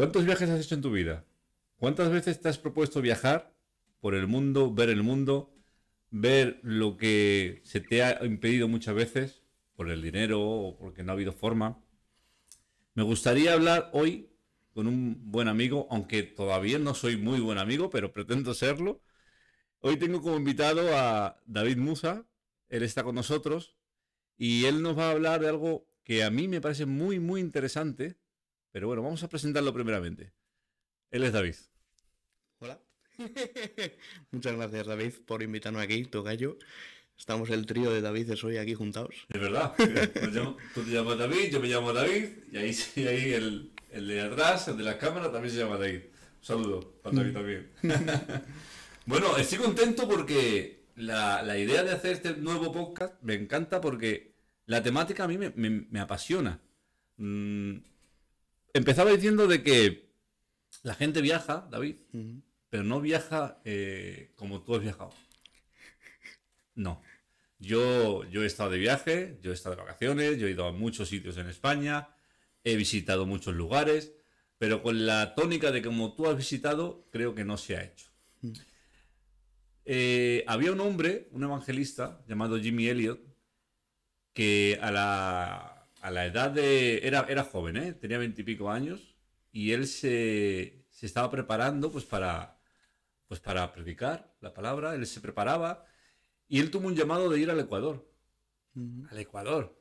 ¿Cuántos viajes has hecho en tu vida? ¿Cuántas veces te has propuesto viajar por el mundo, ver lo que se te ha impedido muchas veces por el dinero o porque no ha habido forma? Me gustaría hablar hoy con un buen amigo, aunque todavía no soy muy buen amigo, pero pretendo serlo. Hoy tengo como invitado a David Musa, él está con nosotros y él nos va a hablar de algo que a mí me parece muy interesante, pero bueno, vamos a presentarlo primeramente. Él es David. Hola. Muchas gracias, David, por invitarme aquí, tocayo. Estamos el trío de David hoy aquí juntados. De verdad, mira, tú te llamas David, yo me llamo David, y ahí, sí, ahí el de atrás, el de la cámara, también se llama David. Un saludo para David también. Bueno, estoy contento porque la idea de hacer este nuevo podcast me encanta porque la temática a mí me apasiona. Mm, Empezaba diciendo de que la gente viaja, David, pero no viaja como tú has viajado. No. Yo he estado de viaje, yo he estado de vacaciones, yo he ido a muchos sitios en España, he visitado muchos lugares, pero con la tónica de como tú has visitado, creo que no se ha hecho. Había un hombre, un evangelista, llamado Jimmy Elliot, que a la edad de... Era joven, ¿eh? Tenía 20 y pico años, y él se estaba preparando pues para predicar la palabra, él se preparaba, y él tuvo un llamado de ir al Ecuador. Al Ecuador.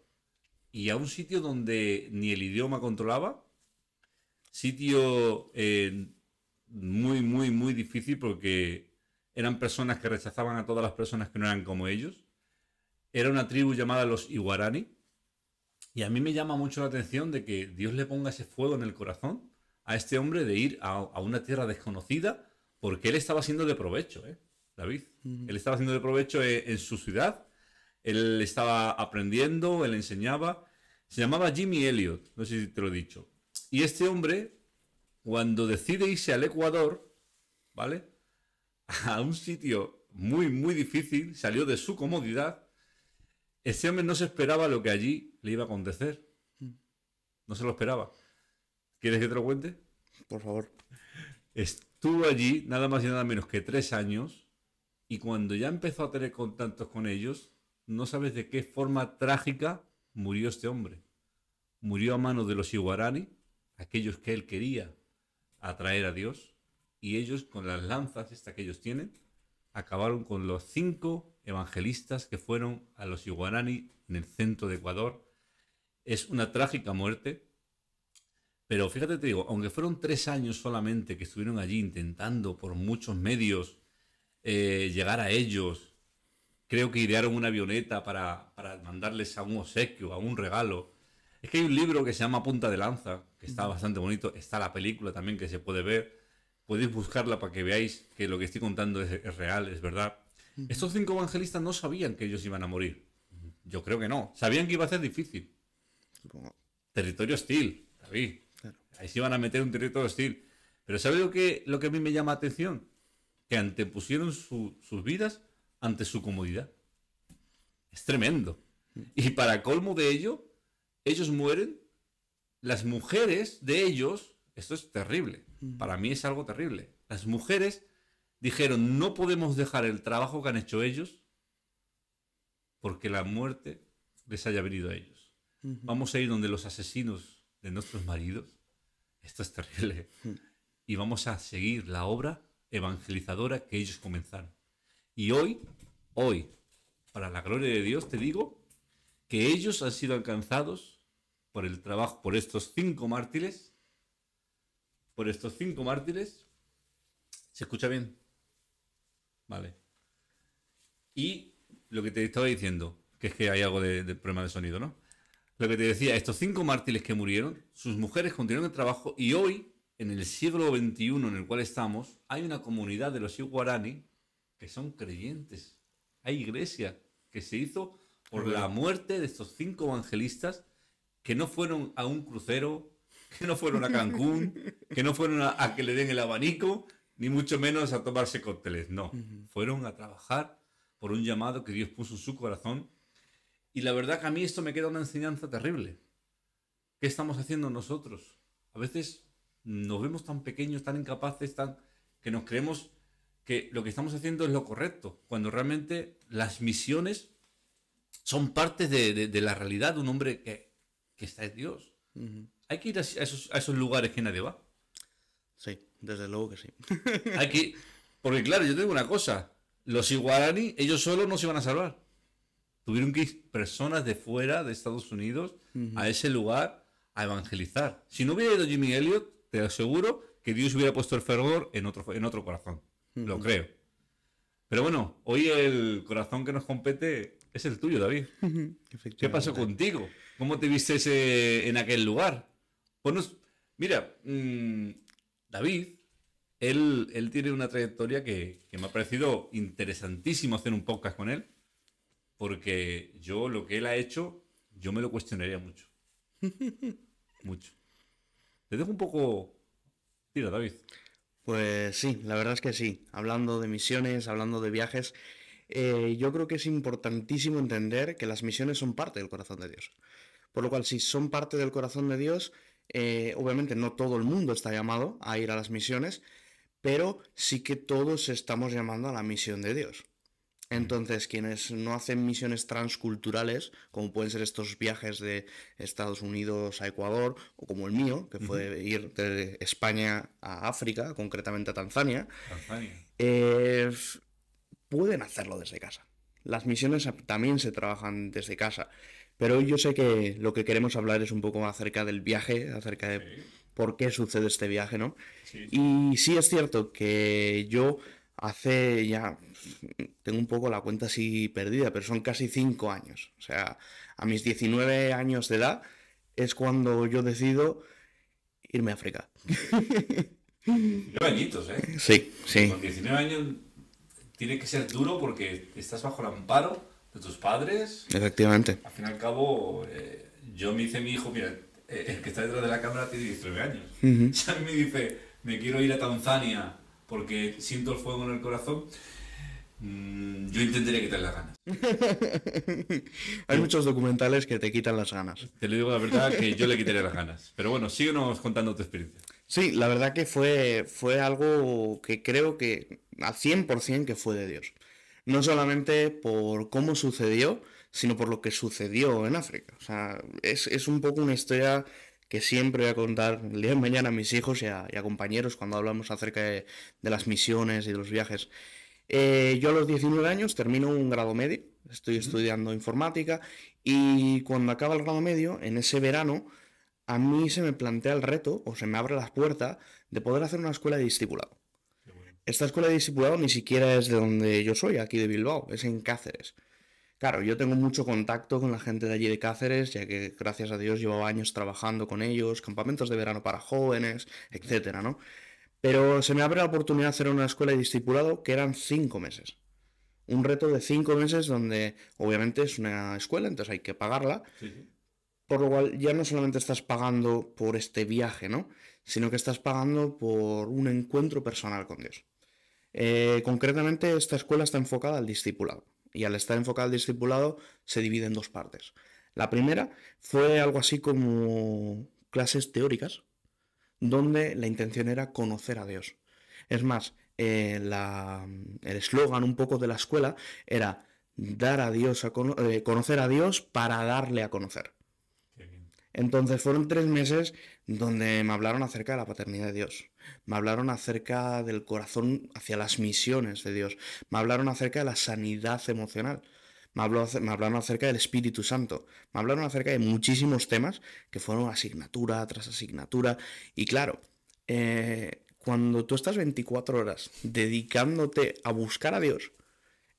Y a un sitio donde ni el idioma controlaba, sitio muy difícil porque eran personas que rechazaban a todas las personas que no eran como ellos. Era una tribu llamada los Iguarani. Y a mí me llama mucho la atención de que Dios le ponga ese fuego en el corazón a este hombre de ir a una tierra desconocida porque él estaba siendo de provecho, David. Él estaba siendo de provecho en su ciudad. Él estaba aprendiendo, él enseñaba. Se llamaba Jimmy Elliot, no sé si te lo he dicho. Y este hombre, cuando decide irse al Ecuador, ¿vale? A un sitio muy difícil, salió de su comodidad. Este hombre no se esperaba lo que allí le iba a acontecer. No se lo esperaba. ¿Quieres que te lo cuente? Por favor. Estuvo allí nada más y nada menos que 3 años y cuando ya empezó a tener contactos con ellos, no sabes de qué forma trágica murió este hombre. Murió a manos de los Iguarani, aquellos que él quería atraer a Dios, y ellos con las lanzas estas que ellos tienen, acabaron con los 5 evangelistas que fueron a los Iguarani en el centro de Ecuador. Es una trágica muerte, pero fíjate, te digo, aunque fueron 3 años solamente que estuvieron allí intentando por muchos medios llegar a ellos, creo que idearon una avioneta para mandarles a un obsequio, a un regalo. Es que hay un libro que se llama Punta de Lanza, que está bastante bonito. Está la película también que se puede ver. Podéis buscarla para que veáis que lo que estoy contando es real, es verdad. Estos 5 evangelistas no sabían que ellos iban a morir. Yo creo que no. Sabían que iba a ser difícil. Supongo. Territorio hostil, David. Claro. Ahí se iban a meter un territorio hostil. Pero ¿sabes lo que a mí me llama la atención? Que antepusieron sus vidas ante su comodidad. Es tremendo. Y para colmo de ello, ellos mueren. Las mujeres de ellos, esto es terrible. Para mí es algo terrible. Las mujeres dijeron, no podemos dejar el trabajo que han hecho ellos porque la muerte les haya venido a ellos. Vamos a ir donde los asesinos de nuestros maridos. Esto es terrible. Y vamos a seguir la obra evangelizadora que ellos comenzaron. Y hoy, para la gloria de Dios, te digo que ellos han sido alcanzados por el trabajo, por estos 5 mártires. Por estos 5 mártires. ¿Se escucha bien? Vale. Y lo que te estaba diciendo, que es que hay algo de problema de sonido, ¿no? Lo que te decía, estos 5 mártires que murieron, sus mujeres continuaron el trabajo y hoy, en el siglo XXI en el cual estamos, hay una comunidad de los Iguarani que son creyentes. Hay iglesia que se hizo por la muerte de estos 5 evangelistas que no fueron a un crucero, que no fueron a Cancún, que no fueron a que le den el abanico, ni mucho menos a tomarse cócteles. No, fueron a trabajar por un llamado que Dios puso en su corazón. Y la verdad que a mí esto me queda una enseñanza terrible. ¿Qué estamos haciendo nosotros? A veces nos vemos tan pequeños, tan incapaces, que nos creemos que lo que estamos haciendo es lo correcto, cuando realmente las misiones son parte de la realidad de un hombre que está en Dios. Hay que ir a esos lugares que nadie va. Sí, desde luego que sí. Hay que, porque claro, yo te digo una cosa, los iguaraní, ellos solos no se van a salvar. Tuvieron que ir personas de fuera de Estados Unidos a ese lugar a evangelizar. Si no hubiera ido Jimmy Elliot, te aseguro que Dios hubiera puesto el fervor en otro corazón. Lo creo. Pero bueno, hoy el corazón que nos compete es el tuyo, David. ¿Qué pasó contigo? ¿Cómo te viste en aquel lugar? Pues mira, David, él tiene una trayectoria que me ha parecido interesantísimo hacer un podcast con él, porque yo lo que él ha hecho, yo me lo cuestionaría mucho. Mucho. Te dejo un poco... Tira, David. Pues sí, la verdad es que sí. Hablando de misiones, hablando de viajes, yo creo que es importantísimo entender que las misiones son parte del corazón de Dios. Por lo cual, si son parte del corazón de Dios, obviamente no todo el mundo está llamado a ir a las misiones, pero sí que todos estamos llamando a la misión de Dios. Entonces, quienes no hacen misiones transculturales, como pueden ser estos viajes de Estados Unidos a Ecuador, o como el mío, que fue ir de España a África, concretamente a Tanzania, pueden hacerlo desde casa. Las misiones también se trabajan desde casa, pero hoy yo sé que lo que queremos hablar es un poco acerca del viaje, acerca de por qué sucede este viaje, ¿no? Sí. Y sí es cierto que yo hace ya, tengo un poco la cuenta así perdida, pero son casi 5 años. O sea, a mis 19 años de edad es cuando yo decido irme a África. 19 añitos, ¿eh? Sí, sí. Con 19 años tiene que ser duro porque estás bajo el amparo de tus padres. Efectivamente. Al fin y al cabo, yo me dice mi hijo, mira, el que está detrás de la cámara tiene 19 años. Si a mí me dice, me quiero ir a Tanzania porque siento el fuego en el corazón, yo intentaría quitarle las ganas. Hay muchos documentales que te quitan las ganas. Te lo digo la verdad que yo le quitaría las ganas. Pero bueno, síguenos contando tu experiencia. Sí, la verdad que fue algo que creo que al 100% que fue de Dios. No solamente por cómo sucedió, sino por lo que sucedió en África. O sea, es un poco una historia que siempre voy a contar el día de mañana a mis hijos y a compañeros cuando hablamos acerca de las misiones y de los viajes. Yo a los 19 años termino un grado medio, estoy estudiando informática y cuando acaba el grado medio, en ese verano, a mí se me plantea el reto o se me abre la puerta de poder hacer una escuela de discipulado. Esta escuela de discipulado ni siquiera es de donde yo soy, aquí de Bilbao, es en Cáceres. Claro, yo tengo mucho contacto con la gente de allí de Cáceres, ya que gracias a Dios llevaba años trabajando con ellos, campamentos de verano para jóvenes, etcétera, ¿no? Pero se me abre la oportunidad de hacer una escuela de discipulado que eran 5 meses. Un reto de 5 meses donde obviamente es una escuela, entonces hay que pagarla. Sí. Por lo cual ya no solamente estás pagando por este viaje, ¿no? Sino que estás pagando por un encuentro personal con Dios. Concretamente esta escuela está enfocada al discipulado. Y al estar enfocada al discipulado se divide en 2 partes. La primera fue algo así como clases teóricas, donde la intención era conocer a Dios. Es más, el eslogan un poco de la escuela era dar a Dios conocer a Dios para darle a conocer. Entonces fueron 3 meses donde me hablaron acerca de la paternidad de Dios, me hablaron acerca del corazón hacia las misiones de Dios, me hablaron acerca de la sanidad emocional, me hablaron acerca del Espíritu Santo, me hablaron acerca de muchísimos temas que fueron asignatura tras asignatura. Y claro, cuando tú estás 24 horas dedicándote a buscar a Dios,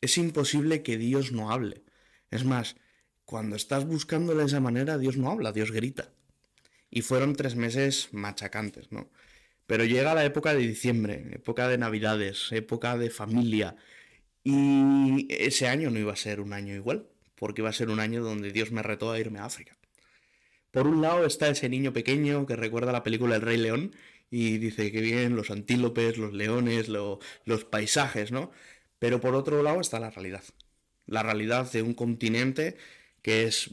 es imposible que Dios no hable. Es más, cuando estás buscándole de esa manera, Dios no habla, Dios grita. Y fueron 3 meses machacantes, ¿no? Pero llega la época de diciembre, época de Navidades, época de familia. Y ese año no iba a ser un año igual, porque iba a ser un año donde Dios me retó a irme a África. Por un lado está ese niño pequeño que recuerda la película El Rey León y dice que bien los antílopes, los leones, los paisajes, ¿no? Pero por otro lado está la realidad de un continente que es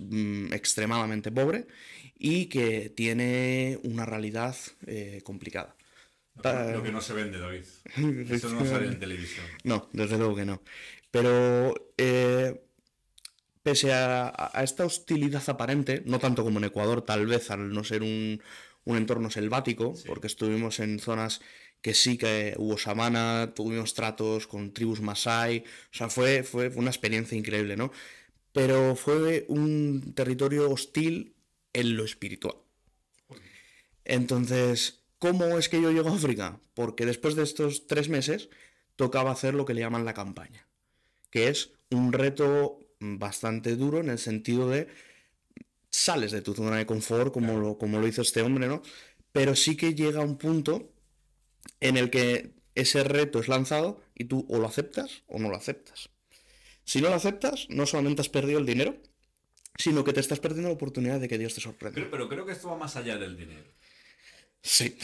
extremadamente pobre y que tiene una realidad complicada. Lo que no se vende, David. Eso no sale en televisión. No, desde luego que no. Pero pese a esta hostilidad aparente, no tanto como en Ecuador, tal vez al no ser un entorno selvático, Sí. porque estuvimos en zonas que sí que hubo sabana, tuvimos tratos con tribus masái, o sea, fue una experiencia increíble, ¿no? Pero fue un territorio hostil en lo espiritual. Entonces, ¿cómo es que yo llego a África? Porque después de estos 3 meses tocaba hacer lo que le llaman la campaña, que es un reto bastante duro en el sentido de sales de tu zona de confort, como lo hizo este hombre, ¿no? Pero sí que llega un punto en el que ese reto es lanzado y tú o lo aceptas o no lo aceptas. Si no lo aceptas, no solamente has perdido el dinero, sino que te estás perdiendo la oportunidad de que Dios te sorprenda. Pero creo que esto va más allá del dinero. Sí.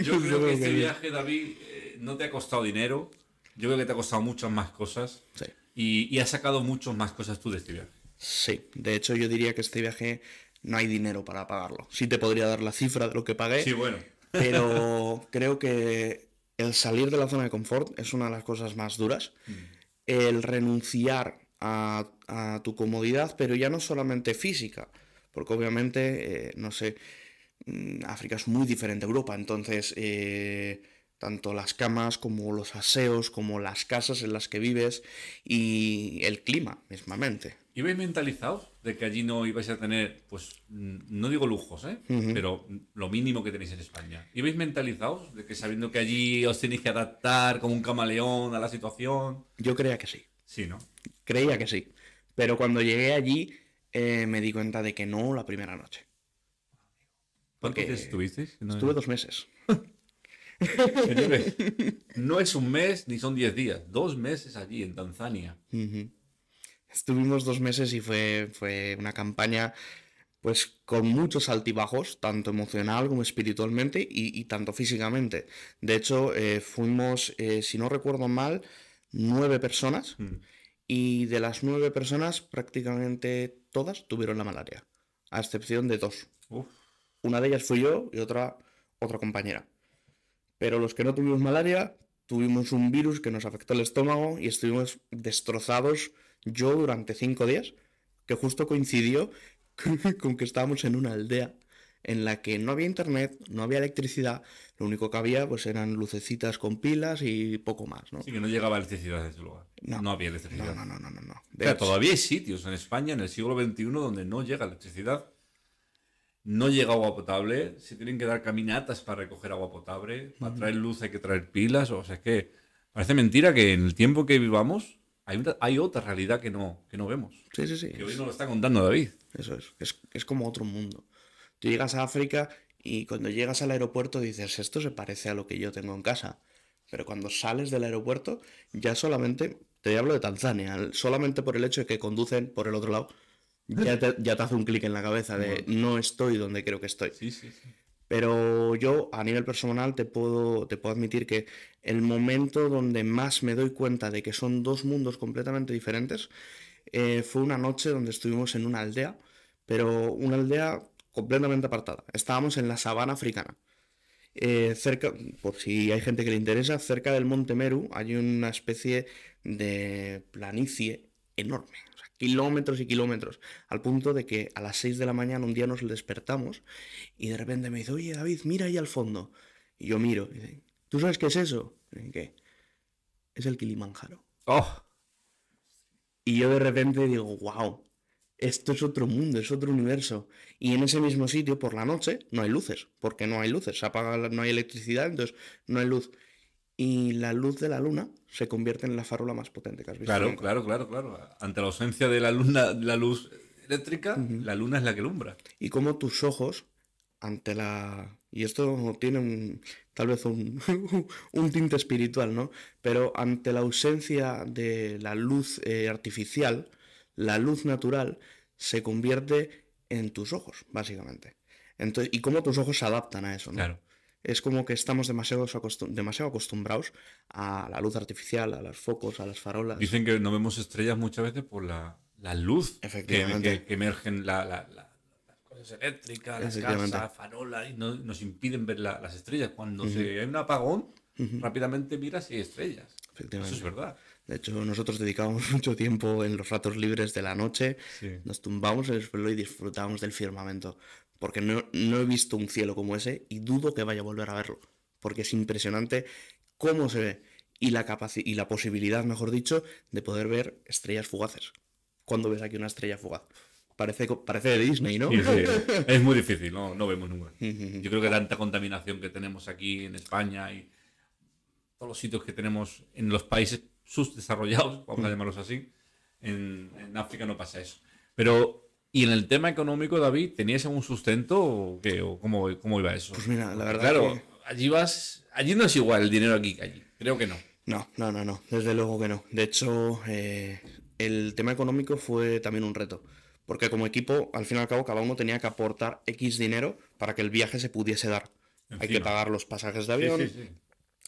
Yo creo que este viaje, David, no te ha costado dinero. Yo creo que te ha costado muchas más cosas. Sí. Y has sacado muchas más cosas tú de este viaje. Sí, de hecho yo diría que este viaje no hay dinero para pagarlo. Sí te podría dar la cifra de lo que pagué, Sí, bueno. pero creo que el salir de la zona de confort es una de las cosas más duras. El renunciar a tu comodidad, pero ya no solamente física, porque obviamente, no sé, África es muy diferente a Europa, entonces tanto las camas como los aseos, como las casas en las que vives y el clima mismamente. ¿Ibais mentalizados de que allí no ibais a tener, pues, no digo lujos, pero lo mínimo que tenéis en España? ¿Ibais mentalizados de que sabiendo que allí os tenéis que adaptar como un camaleón a la situación? Yo creía que sí, Sí, ¿no? creía que sí, pero cuando llegué allí me di cuenta de que no la primera noche, ¿Cuántos porque días estuvisteis? estuve 2 meses. Señores, no es un mes ni son 10 días, 2 meses allí en Tanzania. Estuvimos 2 meses y fue una campaña pues con muchos altibajos, tanto emocional como espiritualmente y tanto físicamente. De hecho, fuimos, si no recuerdo mal, 9 personas y de las 9 personas prácticamente todas tuvieron la malaria, a excepción de 2. Uf. Una de ellas fui yo y otra compañera. Pero los que no tuvimos malaria, tuvimos un virus que nos afectó el estómago y estuvimos destrozados yo durante 5 días, que justo coincidió con que estábamos en una aldea en la que no había internet, no había electricidad, lo único que había pues eran lucecitas con pilas y poco más, ¿no? Sí, que no llegaba electricidad desde ese lugar. No, No había electricidad. no. O sea, todavía hay sitios en España en el siglo XXI donde no llega electricidad, no llega agua potable, se tienen que dar caminatas para recoger agua potable, para traer luz hay que traer pilas, o sea, es que parece mentira que en el tiempo que vivamos hay otra realidad que no vemos. Sí. Que hoy nos lo está contando David. Eso es como otro mundo. Tú llegas a África y cuando llegas al aeropuerto dices, esto se parece a lo que yo tengo en casa. Pero cuando sales del aeropuerto, ya solamente, te hablo de Tanzania, solamente por el hecho de que conducen por el otro lado, ya te hace un clic en la cabeza de no estoy donde creo que estoy. Sí. Pero yo, a nivel personal, te puedo admitir que el momento donde más me doy cuenta de que son dos mundos completamente diferentes fue una noche donde estuvimos en una aldea, pero una aldea completamente apartada. Estábamos en la sabana africana. Cerca, por si hay gente que le interesa, cerca del Monte Meru hay una especie de planicie enorme, o sea, kilómetros y kilómetros, al punto de que a las 6 de la mañana un día nos despertamos y de repente me dice, oye David, mira ahí al fondo. Y yo miro, y dice, ¿tú sabes qué es eso? Y dice, ¿qué? Es el Kilimanjaro. Oh, Y yo de repente digo, wow, esto es otro mundo, es otro universo. Y en ese mismo sitio, por la noche, no hay luces, porque no hay luces, se apaga, no hay electricidad, entonces no hay luz. Y la luz de la luna se convierte en la farola más potente que has visto claro. nunca. Ante la ausencia de la luz eléctrica, la luna es la que alumbra. Y como tus ojos, ante la... Y esto tiene tal vez un tinte espiritual, ¿no? Pero ante la ausencia de la luz artificial, la luz natural se convierte en tus ojos, básicamente. Entonces, y cómo tus ojos se adaptan a eso, ¿no? Claro. Es como que estamos demasiado acostumbrados a la luz artificial, a los focos, a las farolas. Dicen que no vemos estrellas muchas veces por la la luz Efectivamente. que emergen las cosas eléctricas, las Efectivamente. casas, farolas, y nos impiden ver las estrellas. Cuando Ujú. hay un apagón, Ujú. rápidamente miras y hay estrellas. Eso es Efectivamente. verdad. De hecho, nosotros dedicábamos mucho tiempo en los ratos libres de la noche, Sí. nos tumbábamos en el suelo y disfrutábamos del firmamento. Porque no he visto un cielo como ese y dudo que vaya a volver a verlo. Porque es impresionante cómo se ve y y la posibilidad, mejor dicho, de poder ver estrellas fugaces. Cuando ves aquí una estrella fugaz. Parece de Disney, ¿no? Sí, sí. Es muy difícil, no vemos nunca. Yo creo que tanta contaminación que tenemos aquí en España y todos los sitios que tenemos en los países subdesarrollados, vamos a llamarlos así, en África no pasa eso. Pero, ¿y en el tema económico, David, tenías algún sustento o qué? ¿O cómo iba eso? Pues mira, la Porque, verdad claro, que... allí no es igual el dinero aquí que allí. Creo que no. No, desde luego que no. De hecho, el tema económico fue también un reto, porque como equipo, al fin y al cabo, cada uno tenía que aportar X dinero para que el viaje se pudiese dar. Hay que Encima. pagar los pasajes de Sí, avión, sí, sí.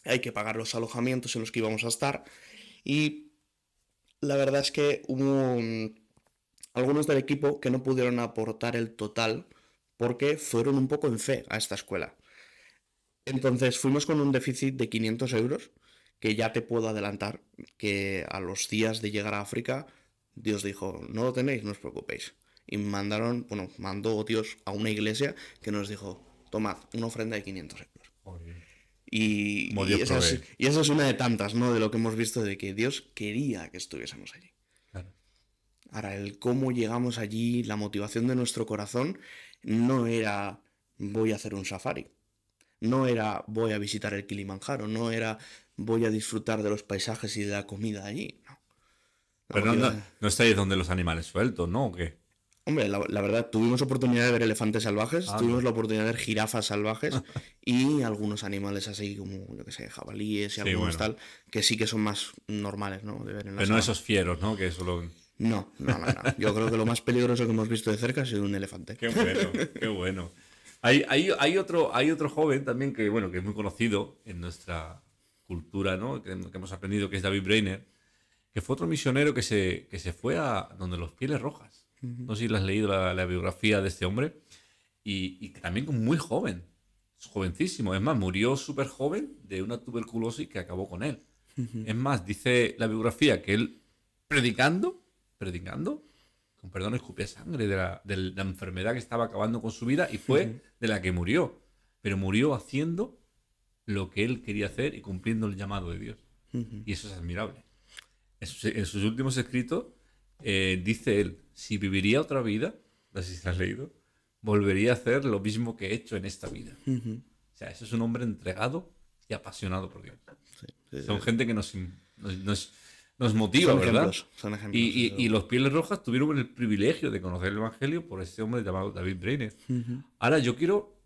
hay que pagar los alojamientos en los que íbamos a estar, y la verdad es que hubo algunos del equipo que no pudieron aportar el total porque fueron un poco en fe a esta escuela. Entonces fuimos con un déficit de 500 euros, que ya te puedo adelantar que a los días de llegar a África, Dios dijo, no lo tenéis, no os preocupéis. Y mandó Dios a una iglesia que nos dijo, tomad una ofrenda de 500 euros. Joder. Y, Como y Dios esa es, provee. y esa es una de tantas, ¿no? De lo que hemos visto de que Dios quería que estuviésemos allí. Claro. Ahora, el cómo llegamos allí, la motivación de nuestro corazón, no era voy a hacer un safari. No era voy a visitar el Kilimanjaro, no era voy a disfrutar de los paisajes y de la comida allí. No. La Pero motivación... no estáis donde los animales sueltos, ¿no? ¿O qué? Hombre, la verdad, tuvimos oportunidad de ver elefantes salvajes, Anda. tuvimos la oportunidad de ver jirafas salvajes y algunos animales así como, yo que sé, jabalíes y Sí, algunos bueno. tal, que sí que son más normales, ¿no? De ver en la Pero no sabana. esos fieros, ¿no? Que eso lo... No. Yo creo que lo más peligroso que hemos visto de cerca ha sido un elefante. Qué bueno, qué bueno. Hay otro joven también que, bueno, que es muy conocido en nuestra cultura, ¿no? Que hemos aprendido, que es David Brainerd, que fue otro misionero que se fue a donde los Pieles Rojas. No sé si lo has leído la biografía de este hombre. Y que también muy joven, es jovencísimo. Es más, murió súper joven de una tuberculosis que acabó con él. Es más, dice la biografía que él predicando, con perdón, escupía sangre de la enfermedad que estaba acabando con su vida y fue de la que murió. Pero murió haciendo lo que él quería hacer y cumpliendo el llamado de Dios. Y eso es admirable. En sus últimos escritos dice él, si viviría otra vida, no sé si lo has leído, volvería a hacer lo mismo que he hecho en esta vida. O sea, eso es un hombre entregado y apasionado por Dios. Son gente que nos motiva, Son ¿verdad? ejemplos, son ejemplos. Y los Pieles Rojas tuvieron el privilegio de conocer el Evangelio por este hombre llamado David Brainerd. Ahora yo quiero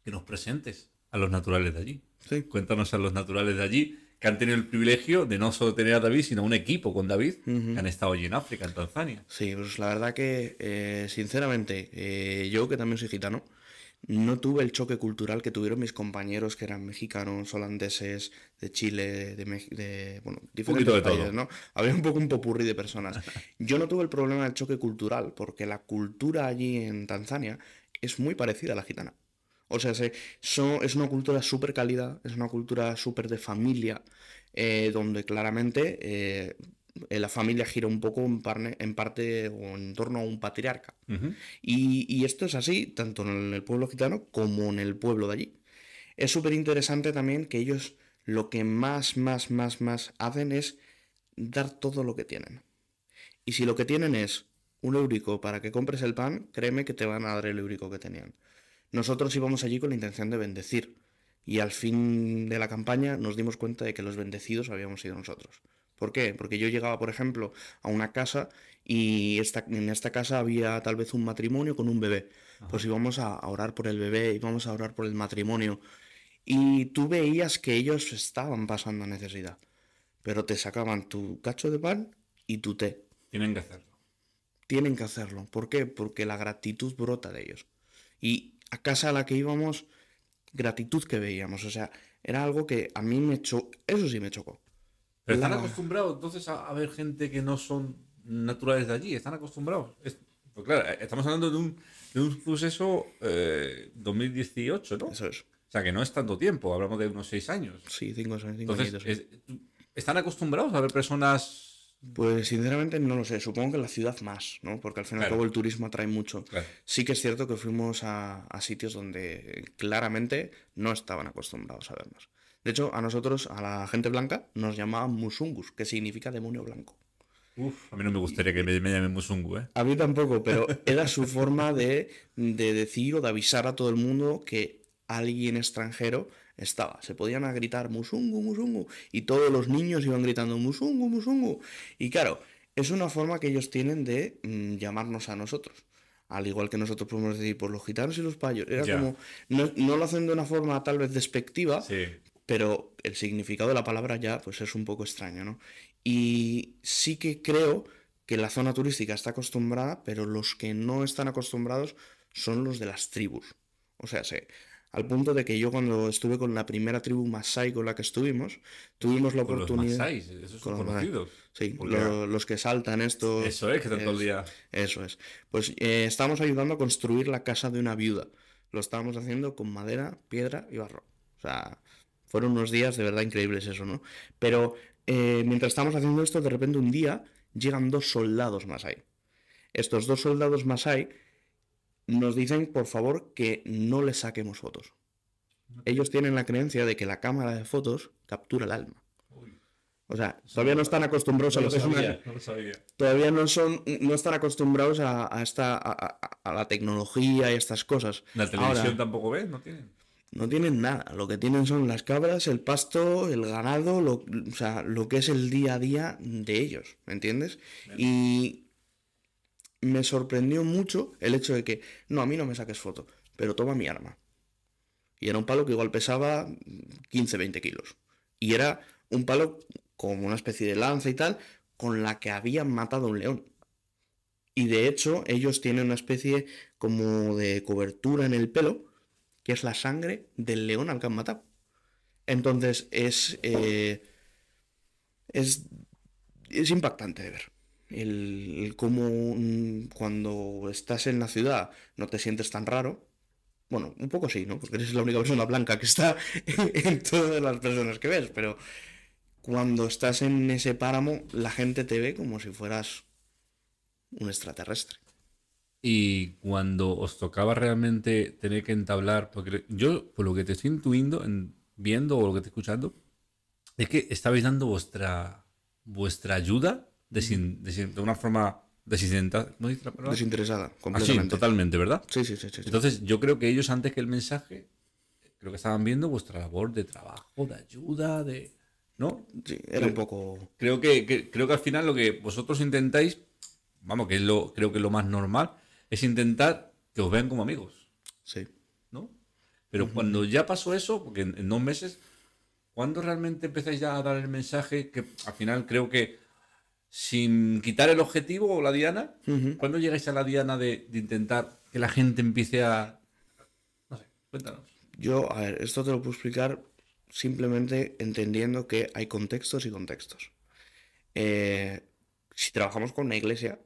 que nos presentes a los naturales de allí. Sí. Cuéntanos a los naturales de allí que han tenido el privilegio de no solo tener a David, sino un equipo con David, que han estado allí en África, en Tanzania. Sí, pues la verdad que, sinceramente, yo que también soy gitano, no tuve el choque cultural que tuvieron mis compañeros que eran mexicanos, holandeses, de Chile, bueno, diferentes poquito de países, todo. ¿no? Había un poco un popurrí de personas. Yo no tuve el problema del choque cultural, porque la cultura allí en Tanzania es muy parecida a la gitana. O sea, es una cultura súper cálida, es una cultura súper de familia, donde claramente la familia gira un poco en parte o en torno a un patriarca. Ujú. Y esto es así, tanto en el pueblo gitano como en el pueblo de allí. Es súper interesante también que ellos lo que más hacen es dar todo lo que tienen. Y si lo que tienen es un eurico para que compres el pan, créeme que te van a dar el eurico que tenían. Nosotros íbamos allí con la intención de bendecir. Y al fin de la campaña nos dimos cuenta de que los bendecidos habíamos sido nosotros. ¿Por qué? Porque yo llegaba, por ejemplo, a una casa y en esta casa había tal vez un matrimonio con un bebé. Pues íbamos a orar por el bebé, íbamos a orar por el matrimonio. Y tú veías que ellos estaban pasando necesidad. Pero te sacaban tu cacho de pan y tu té. Tienen que hacerlo. Tienen que hacerlo. ¿Por qué? Porque la gratitud brota de ellos. Y a casa a la que íbamos, gratitud que veíamos. O sea, era algo que a mí me chocó. Eso sí me chocó. Pero están acostumbrados entonces a ver gente que no son naturales de allí, están acostumbrados. Pues claro, estamos hablando de un suceso 2018, ¿no? Eso es. O sea, que no es tanto tiempo, hablamos de unos 6 años. Sí, 5 Entonces, añitos. Sí. ¿están acostumbrados a ver personas? Pues sinceramente no lo sé, supongo que en la ciudad más, ¿no? Porque al fin y al Claro. cabo el turismo atrae mucho. Claro. Sí que es cierto que fuimos a sitios donde claramente no estaban acostumbrados a vernos. De hecho, a nosotros, a la gente blanca, nos llamaban musungus, que significa demonio blanco. Uf, a mí no me gustaría que me llamen Musungu, ¿eh? A mí tampoco, pero era su forma de decir o de avisar a todo el mundo que alguien extranjero estaba. Se podían a gritar musungu, musungu, y todos los niños iban gritando musungu, musungu. Y claro, es una forma que ellos tienen de llamarnos a nosotros. Al igual que nosotros podemos decir, por los gitanos y los payos. Era Ya. como, no lo hacen de una forma tal vez despectiva, Sí. pero el significado de la palabra ya pues es un poco extraño, ¿no? Y sí que creo que la zona turística está acostumbrada, pero los que no están acostumbrados son los de las tribus. O sea, al punto de que yo cuando estuve con la primera tribu Masái con la que estuvimos, tuvimos la Con los oportunidad... masáis, esos Con son los Masái. conocidos. Sí, Porque los que saltan estos... eso es, que están todo el día. Eso es. Pues estábamos ayudando a construir la casa de una viuda. Lo estábamos haciendo con madera, piedra y barro. O sea, fueron unos días de verdad increíbles eso, ¿no? Pero mientras estábamos haciendo esto, de repente un día llegan 2 soldados Masái. Estos 2 soldados Masái nos dicen, por favor, que no les saquemos fotos. Ellos tienen la creencia de que la cámara de fotos captura el alma. Uy, O sea, todavía no están acostumbrados a lo que es una... no lo sabía. Todavía no están acostumbrados a la tecnología y estas cosas. ¿La televisión Ahora, tampoco ves? ¿No tienen? no tienen nada. Lo que tienen son las cabras, el pasto, el ganado, o sea, lo que es el día a día de ellos, ¿me entiendes? Y me sorprendió mucho el hecho de que, no, a mí no me saques foto, pero toma mi arma. Y era un palo que igual pesaba 15, 20 kilos. Y era un palo como una especie de lanza y tal, con la que habían matado a un león. Y de hecho, ellos tienen una especie como de cobertura en el pelo, que es la sangre del león al que han matado. Entonces es impactante de ver. El cómo cuando estás en la ciudad no te sientes tan raro. Bueno, un poco sí, ¿no? Porque eres la única persona blanca que está en todas las personas que ves, pero cuando estás en ese páramo, la gente te ve como si fueras un extraterrestre. Y cuando os tocaba realmente tener que entablar, porque yo, por lo que te estoy intuindo, viendo o lo que estoy escuchando, es que estabais dando vuestra ayuda de una forma desinteresada. ¿Cómo dice la palabra? Desinteresada, Ah, sí, completamente. totalmente, ¿verdad? Sí, sí, sí, sí, sí. Entonces, yo creo que ellos antes que el mensaje, creo que estaban viendo vuestra labor de trabajo, de ayuda, ¿no? Sí, era un poco... Creo que al final lo que vosotros intentáis, vamos, creo que lo más normal, es intentar que os vean como amigos, Sí. ¿no? Pero cuando ya pasó eso, porque en 2 meses, ¿cuándo realmente empezáis ya a dar el mensaje que al final creo que sin quitar el objetivo o la diana, ¿cuándo llegáis a la diana de intentar que la gente empiece a... No sé, cuéntanos. Yo, a ver, esto te lo puedo explicar simplemente entendiendo que hay contextos y contextos. Si trabajamos con una iglesia,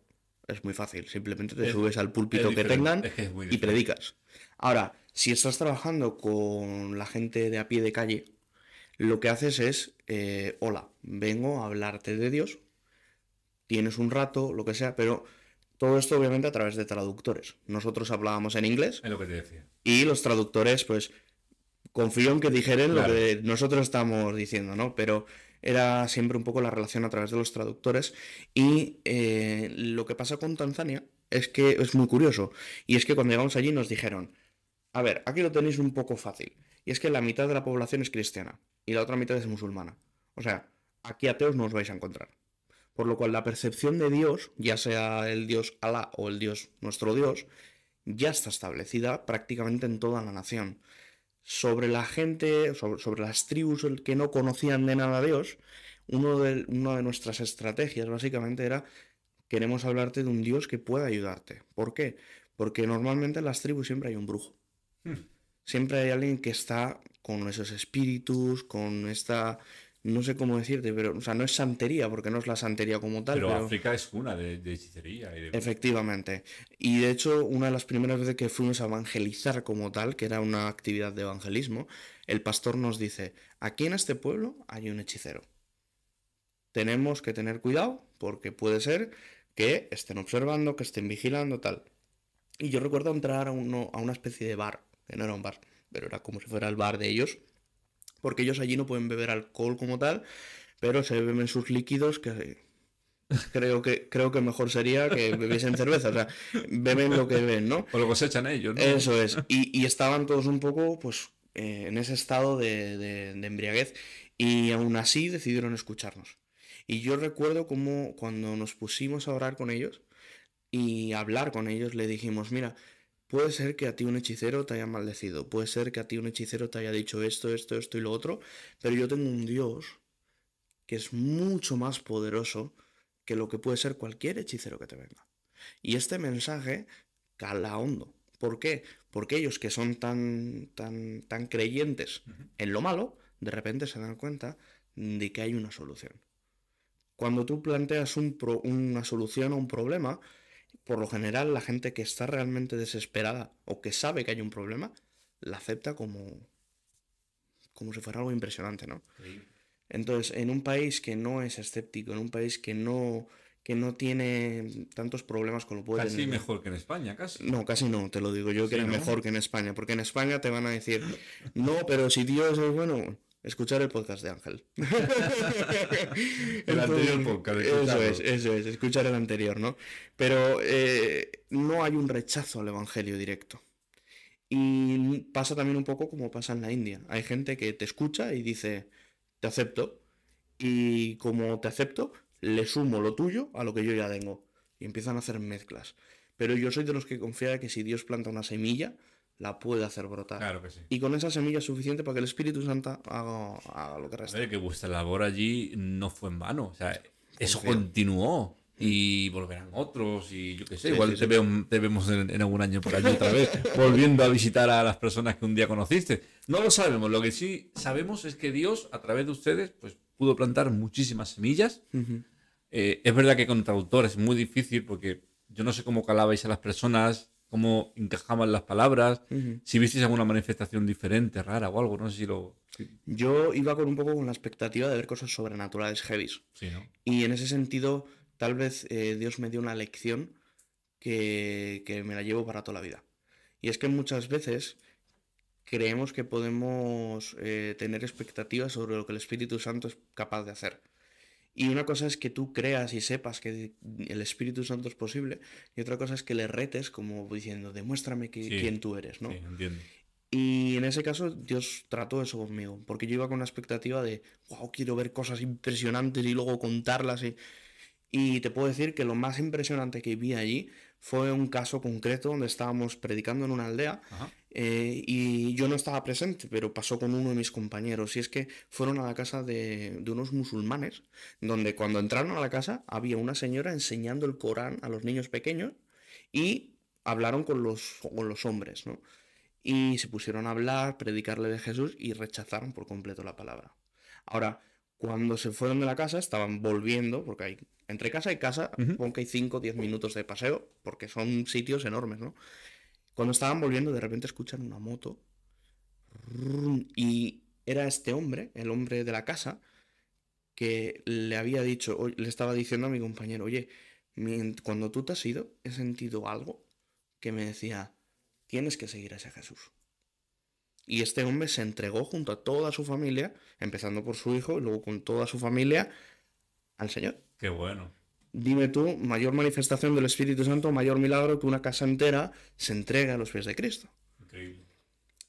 es muy fácil. Simplemente te subes al púlpito que diferente, tengan es que es muy y diferente. predicas. Ahora, si estás trabajando con la gente de a pie de calle, lo que haces es, hola, vengo a hablarte de Dios, tienes un rato, lo que sea, pero todo esto obviamente a través de traductores. Nosotros hablábamos en inglés Es lo que te decía. y los traductores, pues, confío en que dijeren Claro. lo que nosotros estamos diciendo, ¿no? Pero era siempre un poco la relación a través de los traductores. Y lo que pasa con Tanzania es que es muy curioso. Y es que cuando llegamos allí nos dijeron, a ver, aquí lo tenéis un poco fácil. Y es que la mitad de la población es cristiana y la otra mitad es musulmana. O sea, aquí ateos no os vais a encontrar. Por lo cual la percepción de Dios, ya sea el Dios Alá o el Dios, nuestro Dios, ya está establecida prácticamente en toda la nación. Sobre la gente, sobre las tribus que no conocían de nada a Dios, una de nuestras estrategias básicamente era, queremos hablarte de un Dios que pueda ayudarte. ¿Por qué? Porque normalmente en las tribus siempre hay un brujo. Siempre hay alguien que está con esos espíritus, con esta no sé cómo decirte, pero, o sea, no es santería, porque no es la santería como tal, Pero pero África es cuna de hechicería y de... efectivamente. Y de hecho, una de las primeras veces que fuimos a evangelizar como tal, que era una actividad de evangelismo, el pastor nos dice, aquí en este pueblo hay un hechicero. Tenemos que tener cuidado porque puede ser que estén observando, que estén vigilando, tal. Y yo recuerdo entrar a una especie de bar, que no era un bar, pero era como si fuera el bar de ellos, porque ellos allí no pueden beber alcohol como tal, pero se beben sus líquidos que creo que mejor sería que bebiesen cerveza, o sea, beben lo que beben, ¿no? O lo cosechan ellos, ¿no? Eso es. Y estaban todos un poco, pues, en ese estado de embriaguez. Y aún así decidieron escucharnos. Y yo recuerdo como cuando nos pusimos a orar con ellos y a hablar con ellos, le dijimos, mira, puede ser que a ti un hechicero te haya maldecido, puede ser que a ti un hechicero te haya dicho esto y lo otro, pero yo tengo un Dios que es mucho más poderoso que lo que puede ser cualquier hechicero que te venga. Y este mensaje cala hondo. ¿Por qué? Porque ellos que son tan creyentes en lo malo, de repente se dan cuenta de que hay una solución. Cuando tú planteas una solución a un problema, por lo general la gente que está realmente desesperada o que sabe que hay un problema, la acepta como si fuera algo impresionante, ¿no? Increíble. Entonces, en un país que no es escéptico, en un país que no tiene tantos problemas como lo puede Casi tener. mejor que en España, casi. No, casi no, te lo digo yo que Sí, era ¿no? mejor que en España, porque en España te van a decir, no, pero si Dios es bueno, escuchar el podcast de Ángel. El anterior Entonces, podcast, de escucharlo. eso es, escuchar el anterior, ¿no? Pero no hay un rechazo al Evangelio directo. Y pasa también un poco como pasa en la India. Hay gente que te escucha y dice, te acepto, y como te acepto, le sumo lo tuyo a lo que yo ya tengo. Y empiezan a hacer mezclas. Pero yo soy de los que confía que si Dios planta una semilla, la puede hacer brotar. Claro que sí. Y con esa semilla es suficiente para que el Espíritu Santo haga lo que A resta. ver, que vuestra labor allí no fue en vano. O sea, eso Confío. continuó. Y volverán otros, y yo qué sé, Sí, sí, igual sí. te vemos en algún año por allí otra vez, volviendo a visitar a las personas que un día conociste. No lo sabemos, lo que sí sabemos es que Dios, a través de ustedes, pues pudo plantar muchísimas semillas. Ujú, Es verdad que con traductor es muy difícil porque yo no sé cómo calabais a las personas, cómo encajaban las palabras, ujú. si visteis alguna manifestación diferente, rara o algo, no sé si lo... Yo iba con un poco con la expectativa de ver cosas sobrenaturales heavies. Sí, ¿no? Y en ese sentido, tal vez Dios me dio una lección que me la llevo para toda la vida. Y es que muchas veces creemos que podemos tener expectativas sobre lo que el Espíritu Santo es capaz de hacer. Y una cosa es que tú creas y sepas que el Espíritu Santo es posible, y otra cosa es que le retes como diciendo, demuéstrame Sí, quién tú eres, sí, ¿no? entiendo. Y en ese caso Dios trató eso conmigo, porque yo iba con una expectativa de, wow, quiero ver cosas impresionantes y luego contarlas. Y te puedo decir que lo más impresionante que vi allí fue un caso concreto donde estábamos predicando en una aldea Ajá. y yo no estaba presente, pero pasó con uno de mis compañeros. Y es que fueron a la casa de unos musulmanes, donde cuando entraron a la casa había una señora enseñando el Corán a los niños pequeños y hablaron con los hombres, ¿no? Y se pusieron a hablar, predicarle de Jesús y rechazaron por completo la palabra. Ahora, cuando se fueron de la casa, estaban volviendo, porque hay, entre casa y casa, Ujú. supongo que hay 5 o 10 minutos de paseo, porque son sitios enormes, ¿no? Cuando estaban volviendo, de repente escuchan una moto y era este hombre, el hombre de la casa, que le había dicho, le estaba diciendo a mi compañero, oye, cuando tú te has ido, he sentido algo que me decía, tienes que seguir a ese Jesús. Y este hombre se entregó junto a toda su familia, empezando por su hijo y luego con toda su familia, al Señor. Qué bueno. Dime tú, mayor manifestación del Espíritu Santo, mayor milagro que una casa entera se entregue a los pies de Cristo. Increíble.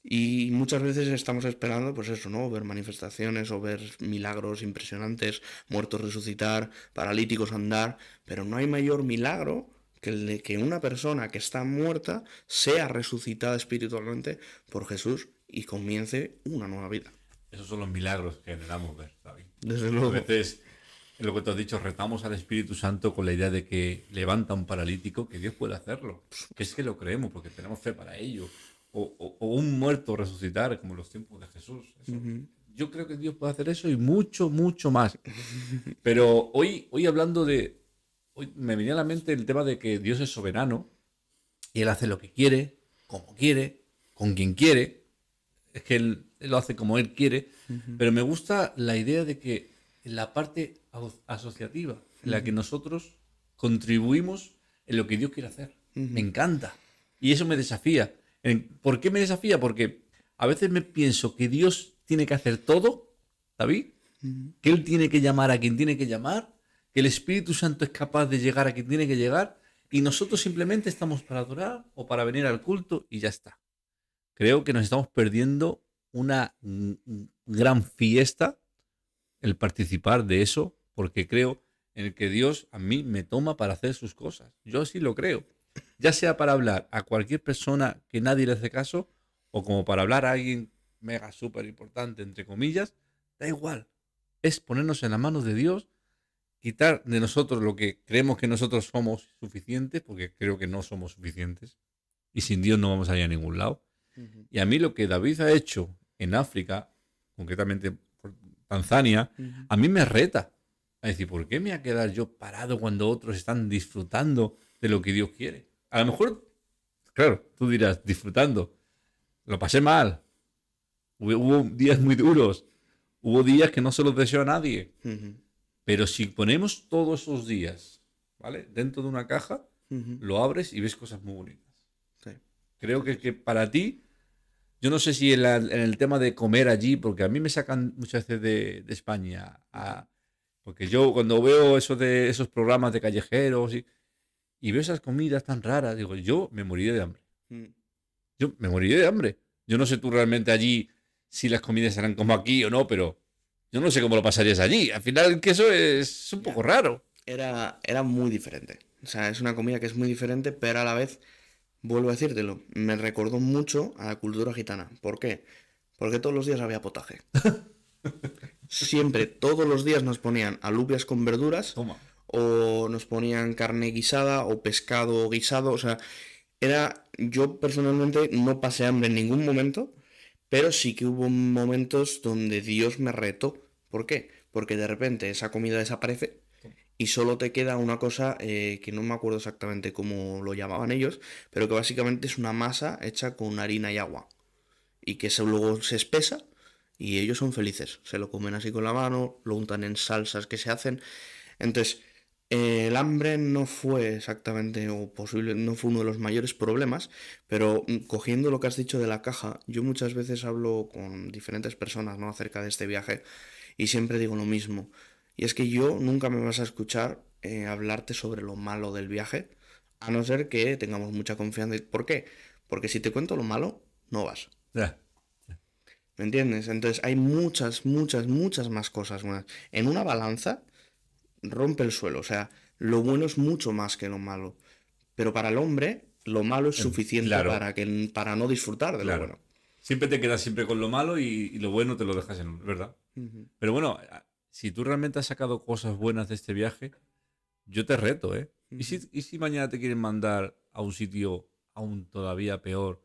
Y muchas veces estamos esperando, pues eso, ¿no? Ver manifestaciones o ver milagros impresionantes, muertos resucitar, paralíticos andar, pero no hay mayor milagro que el de que una persona que está muerta sea resucitada espiritualmente por Jesús y comience una nueva vida. Esos son los milagros que generamos ver, David. Desde A luego. veces, en lo que tú has dicho, retamos al Espíritu Santo con la idea de que levanta a un paralítico, que Dios puede hacerlo. Que es que lo creemos, porque tenemos fe para ello. O un muerto resucitar, como en los tiempos de Jesús. Eso, Ujú. yo creo que Dios puede hacer eso y mucho, mucho más. Pero hoy hablando de... Hoy me venía a la mente el tema de que Dios es soberano y Él hace lo que quiere, como quiere, con quien quiere. Es que él lo hace como Él quiere. Pero me gusta la idea de que en la parte asociativa, en la que nosotros contribuimos en lo que Dios quiere hacer. Me encanta. Y eso me desafía. ¿Por qué me desafía? Porque a veces me pienso que Dios tiene que hacer todo, David, que Él tiene que llamar a quien tiene que llamar, que el Espíritu Santo es capaz de llegar a quien tiene que llegar, y nosotros simplemente estamos para adorar o para venir al culto y ya está. Creo que nos estamos perdiendo una gran fiesta el participar de eso, porque creo en el que Dios a mí me toma para hacer sus cosas. Yo sí lo creo. Ya sea para hablar a cualquier persona que nadie le hace caso, o como para hablar a alguien mega súper importante, entre comillas, da igual. Es ponernos en las manos de Dios, quitar de nosotros lo que creemos que nosotros somos suficientes, porque creo que no somos suficientes, y sin Dios no vamos a ir a ningún lado. Y a mí lo que David ha hecho en África, concretamente por Tanzania, a mí me reta. A decir, ¿por qué me voy a quedar yo parado cuando otros están disfrutando de lo que Dios quiere? A lo mejor, claro, tú dirás, disfrutando. Lo pasé mal. Hubo días muy duros. Hubo días que no se los deseo a nadie. Pero si ponemos todos esos días, ¿vale? Dentro de una caja, lo abres y ves cosas muy bonitas. Sí. Creo que para ti, yo no sé si en el tema de comer allí, porque a mí me sacan muchas veces de España, porque yo cuando veo esos programas de callejeros y veo esas comidas tan raras, digo, yo me moriré de hambre. Yo me moriré de hambre. Yo no sé tú realmente allí si las comidas serán como aquí o no, pero yo no sé cómo lo pasarías allí. Al final el queso es un poco raro. Era muy diferente. O sea, es una comida que es muy diferente, pero a la vez, vuelvo a decírtelo, me recordó mucho a la cultura gitana. ¿Por qué? Porque todos los días había potaje. Siempre, todos los días nos ponían alubias con verduras, Toma. o nos ponían carne guisada, o pescado guisado. O sea, yo personalmente no pasé hambre en ningún momento, pero sí que hubo momentos donde Dios me retó. ¿Por qué? Porque de repente esa comida desaparece y solo te queda una cosa que no me acuerdo exactamente cómo lo llamaban ellos, pero que básicamente es una masa hecha con harina y agua. Y que eso luego se espesa y ellos son felices. Se lo comen así con la mano, lo untan en salsas que se hacen. Entonces, el hambre no fue exactamente, o posible, no fue uno de los mayores problemas, pero cogiendo lo que has dicho de la caja, yo muchas veces hablo con diferentes personas, ¿no?, acerca de este viaje, y siempre digo lo mismo. Y es que yo nunca me vas a escuchar hablarte sobre lo malo del viaje, a no ser que tengamos mucha confianza. ¿Por qué? Porque si te cuento lo malo, no vas. Ya. ¿Me entiendes? Entonces hay muchas, muchas, muchas más cosas buenas. En una balanza rompe el suelo. O sea, lo bueno es mucho más que lo malo. Pero para el hombre, lo malo es suficiente Claro, para no disfrutar de lo claro. bueno. Siempre te quedas siempre con lo malo y lo bueno te lo dejas en ¿verdad? Pero bueno, si tú realmente has sacado cosas buenas de este viaje, yo te reto, ¿eh? ¿Y si mañana te quieren mandar a un sitio aún todavía peor,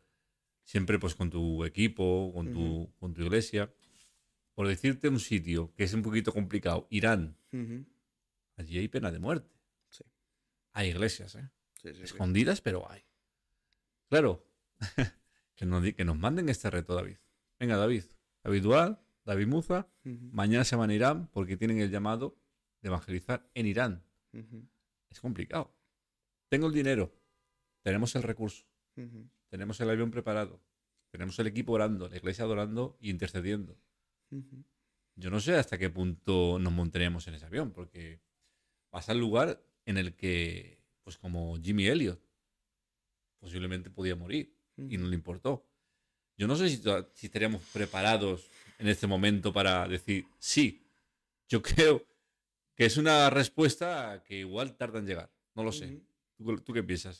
siempre pues con tu equipo, con tu iglesia, por decirte un sitio que es un poquito complicado, Irán, allí hay pena de muerte. Sí, Hay iglesias, ¿eh? sí, sí, sí. Escondidas, pero hay. Claro, que nos manden este reto, David. Venga, David. David Dual, David Muza, mañana se van a Irán porque tienen el llamado de evangelizar en Irán. Es complicado. Tengo el dinero, tenemos el recurso, tenemos el avión preparado, tenemos el equipo orando, la iglesia adorando y intercediendo. Yo no sé hasta qué punto nos montaríamos en ese avión, porque vas al lugar en el que, pues como Jimmy Elliot, posiblemente podía morir y no le importó. Yo no sé si estaríamos preparados en este momento para decir sí. Yo creo que es una respuesta que igual tarda en llegar. No lo sé. ¿Tú qué piensas?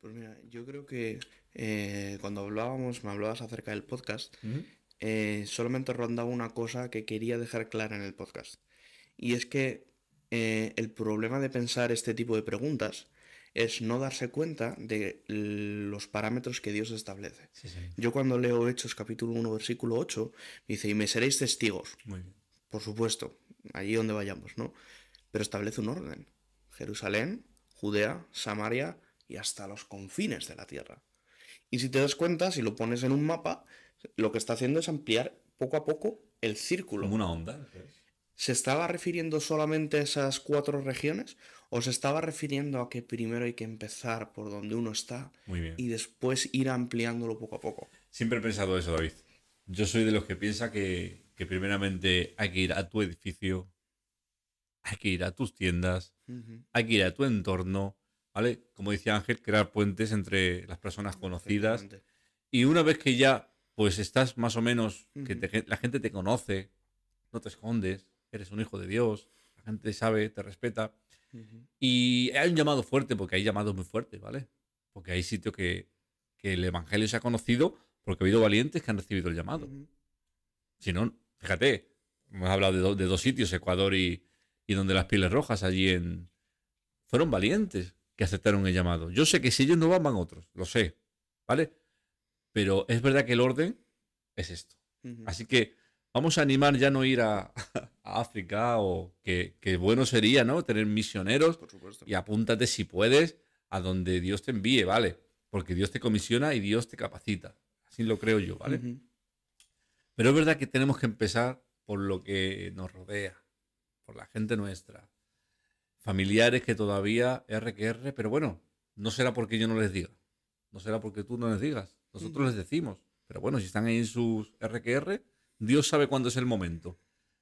Pues mira, yo creo que cuando me hablabas acerca del podcast, solamente rondaba una cosa que quería dejar clara en el podcast. Y es que el problema de pensar este tipo de preguntas es no darse cuenta de los parámetros que Dios establece. Sí, sí. Yo cuando leo Hechos capítulo 1 versículo 8, dice, y me seréis testigos, Muy bien. por supuesto, allí donde vayamos, ¿no? Pero establece un orden. Jerusalén, Judea, Samaria y hasta los confines de la tierra. Y si te das cuenta, si lo pones en un mapa, lo que está haciendo es ampliar poco a poco el Como círculo. una onda. ¿Sabes? ¿Se estaba refiriendo solamente a esas 4 regiones? ¿O se estaba refiriendo a que primero hay que empezar por donde uno está Muy bien. y después ir ampliándolo poco a poco? Siempre he pensado eso, David. Yo soy de los que piensa que primeramente hay que ir a tu edificio, hay que ir a tus tiendas, Ujú, hay que ir a tu entorno, ¿vale? Como decía Ángel, crear puentes entre las personas conocidas. efectivamente. Y una vez que ya, pues estás más o menos, que Ujú, la gente te conoce, no te escondes, eres un hijo de Dios, la gente sabe, te respeta. ujú, Y hay un llamado fuerte, porque hay llamados muy fuertes, ¿vale? Porque hay sitios que el Evangelio se ha conocido porque ha habido valientes que han recibido el llamado. ujú, Si no, fíjate, hemos hablado de dos sitios, Ecuador y donde las Pieles Rojas, allí en... Fueron valientes que aceptaron el llamado. Yo sé que si ellos no van, van otros, lo sé, ¿vale? Pero es verdad que el orden es esto. ujú. Así que vamos a animar ya no ir a África o que bueno sería, ¿no? Tener misioneros Por supuesto. y apúntate si puedes a donde Dios te envíe, ¿vale? Porque Dios te comisiona y Dios te capacita. Así lo creo yo, ¿vale? Ujú, Pero es verdad que tenemos que empezar por lo que nos rodea, por la gente nuestra. Familiares que todavía R que R, pero bueno, no será porque yo no les diga. No será porque tú no les digas. Nosotros ujú, les decimos. Pero bueno, si están ahí en sus R que R, Dios sabe cuándo es el momento.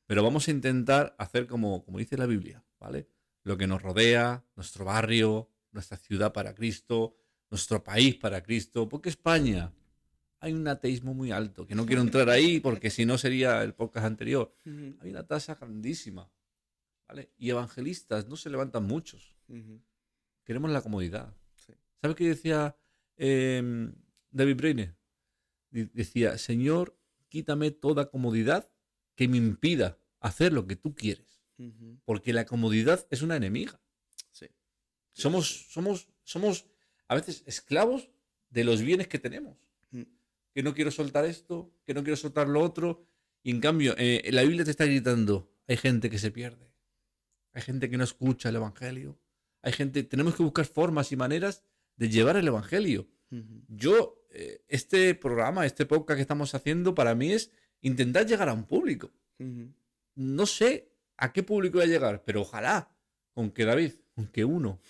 Pero vamos a intentar hacer como dice la Biblia, ¿vale? Lo que nos rodea, nuestro barrio, nuestra ciudad para Cristo, nuestro país para Cristo. Porque España hay un ateísmo muy alto, que no quiero entrar ahí porque si no sería el podcast anterior. ujú, Hay una tasa grandísima, ¿vale? Y evangelistas no se levantan muchos. ujú. Queremos la comodidad. Sí. ¿Sabes qué decía David Brainerd? Decía, Señor, quítame toda comodidad que me impida hacer lo que tú quieres. Ujú. Porque la comodidad es una enemiga. Sí, sí, sí, sí. Somos a veces esclavos de los bienes que tenemos. Mm, Que no quiero soltar esto, que no quiero soltar lo otro. Y en cambio, la Biblia te está gritando, hay gente que se pierde. Hay gente que no escucha el Evangelio. Hay gente, tenemos que buscar formas y maneras de llevar el Evangelio. ujú, Yo, este programa, este podcast que estamos haciendo, para mí es intentar llegar a un público. ujú, No sé a qué público voy a llegar, pero ojalá, con que David, con que uno